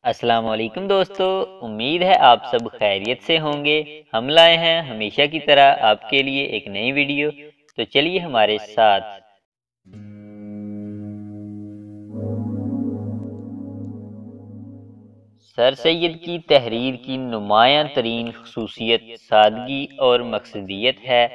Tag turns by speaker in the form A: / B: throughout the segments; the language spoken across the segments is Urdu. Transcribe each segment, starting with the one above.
A: السلام علیکم دوستو، امید ہے آپ سب خیریت سے ہوں گے۔ ہم لائے ہیں ہمیشہ کی طرح آپ کے لیے ایک نئی ویڈیو، تو چلیے ہمارے ساتھ۔ سر سید کی تحریر کی نمایاں ترین خصوصیت سادگی اور مقصدیت ہے۔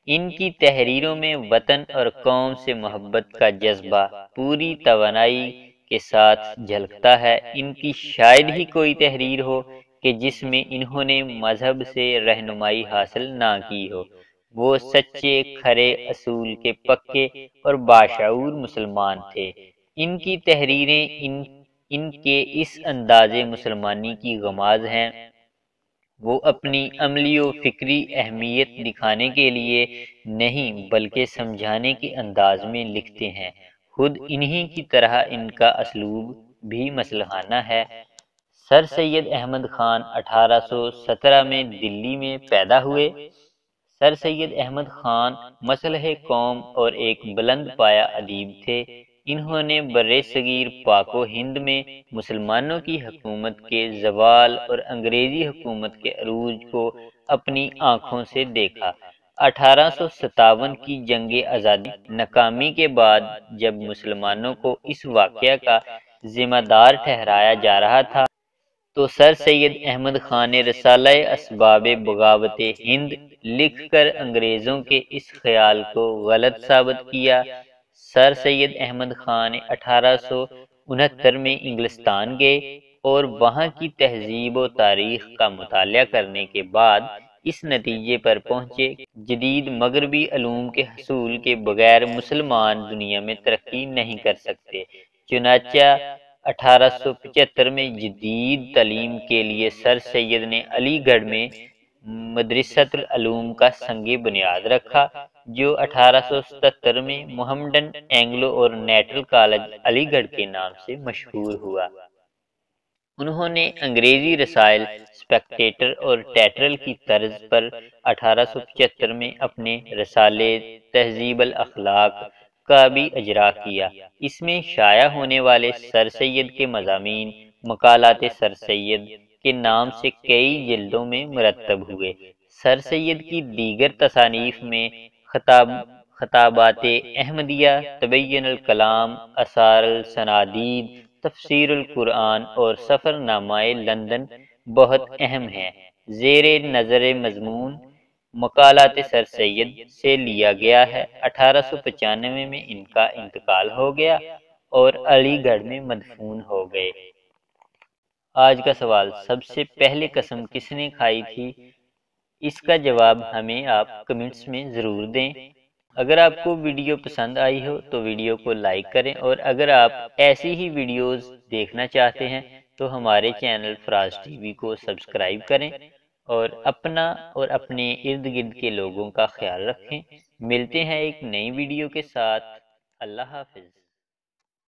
A: ان کی تحریروں میں وطن اور قوم سے محبت کا جذبہ پوری توانائی کے ساتھ جھلکتا ہے۔ ان کی شاید ہی کوئی تحریر ہو کہ جس میں انہوں نے مذہب سے رہنمائی حاصل نہ کی ہو۔ وہ سچے، کھرے اصول کے پکے اور باشعور مسلمان تھے۔ ان کی تحریریں ان کے اس انداز مسلمانی کی غماز ہیں۔ وہ اپنی عملی و فکری اہمیت دکھانے کے لیے نہیں بلکہ سمجھانے کے انداز میں لکھتے ہیں۔ خود انہی کی طرح ان کا اسلوب بھی مسلحانہ ہے۔ سر سید احمد خان 1817 میں دلی میں پیدا ہوئے۔ سر سید احمد خان مصلح قوم اور ایک بلند پایہ ادیب تھے۔ انہوں نے برصغیر پاک و ہند میں مسلمانوں کی حکومت کے زوال اور انگریزی حکومت کے عروج کو اپنی آنکھوں سے دیکھا۔ 1857 کی جنگ آزادی ناکامی کے بعد جب مسلمانوں کو اس واقعہ کا ذمہ دار ٹھہرایا جا رہا تھا تو سر سید احمد خان نے رسالہ اسباب بغاوت ہند لکھ کر انگریزوں کے اس خیال کو غلط ثابت کیا۔ سر سید احمد خان 1869 میں انگلستان گئے اور وہاں کی تہذیب و تاریخ کا مطالعہ کرنے کے بعد اس نتیجے پر پہنچے جدید مغربی علوم کے حصول کے بغیر مسلمان دنیا میں ترقی نہیں کر سکتے۔ چنانچہ 1875 میں جدید تعلیم کے لیے سر سید نے علی گڑھ میں مدرسۃ العلوم کا سنگ بنیاد رکھا، جو 1877 میں محمڈن اینگلو اور نیٹل کالج علی گڑھ کے نام سے مشہور ہوا۔ انہوں نے انگریزی رسائل اسپیکٹیٹر اور ٹیٹرل کی طرز پر 1875 میں اپنے رسالے تہذیب الاخلاق کا بھی اجرا کیا۔ اس میں شائع ہونے والے سر سید کے مضامین مقالات سر سید کے نام سے کئی جلدوں میں مرتب ہوئے۔ سر سید کی دیگر تصانیف میں خطابات احمدیہ، تبیین الکلام، آثار الصنادید، تفسیر القرآن اور سفر نامہ لندن بہت اہم ہیں۔ زیر نظر مضمون مقالات سر سید سے لیا گیا ہے۔ 1895 میں ان کا انتقال ہو گیا اور علی گڑھ میں مدفون ہو گئے۔ آج کا سوال، سب سے پہلے قسم کس نے کھائی تھی؟ اس کا جواب ہمیں آپ کمنٹس میں ضرور دیں۔ اگر آپ کو ویڈیو پسند آئی ہو تو ویڈیو کو لائک کریں، اور اگر آپ ایسی ہی ویڈیوز دیکھنا چاہتے ہیں تو ہمارے چینل فراز ٹی وی کو سبسکرائب کریں اور اپنا اور اپنے ارد گرد کے لوگوں کا خیال رکھیں۔ ملتے ہیں ایک نئی ویڈیو کے ساتھ۔ اللہ حافظ۔